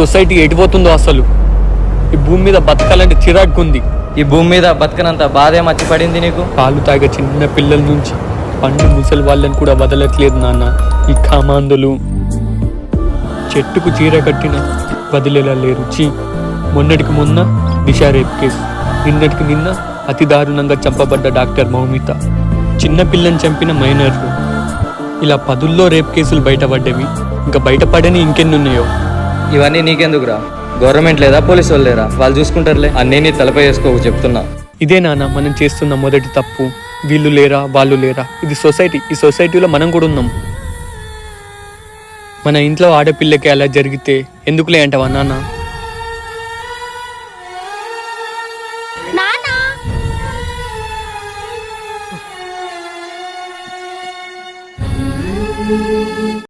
Society ఎడిపోతుందో అసలు. ఈ భూమి మీద బతకాలంటే చిరాకుంది. ఈ భూమి మీద బతకనంత బాధే మర్చిపడింది నీకు. పాలు తాగే చిన్న పిల్లల నుంచి పండు ముసలి వాళ్ళని కూడా వదలట్లేదు నాన్న ఈ కామాంధులు. చెట్టుకు చీర కట్టిన వదిలేలా లేరు. మొన్నటికి మొన్న దిశ రేప్ కేసు, నిన్నటికి నిన్న అతి దారుణంగా చంపబడ్డ డాక్టర్ మౌమిత, చిన్న పిల్లని చంపిన మైనర్లు, ఇలా 10లో రేప్ కేసులు బయటపడ్డవి. ఇంకా బయటపడని ఇంకెన్ని ఉన్నాయో. ఇవన్నీ నీకెందుకురా? గవర్నమెంట్ లేదా, పోలీసు వాళ్ళు లేరా? వాళ్ళు చూసుకుంటారులే. అన్నీ నీ తలపై వేసుకోకు చెప్తున్నా. ఇదే నాన్న మనం చేస్తున్న మొదటి తప్పు. వీళ్ళు లేరా వాళ్ళు లేరా, ఇది సొసైటీ. ఈ సొసైటీలో మనం కూడా ఉన్నాం. మన ఇంట్లో ఆడపిల్లకి అలా జరిగితే ఎందుకులే అంటావా నాన్న?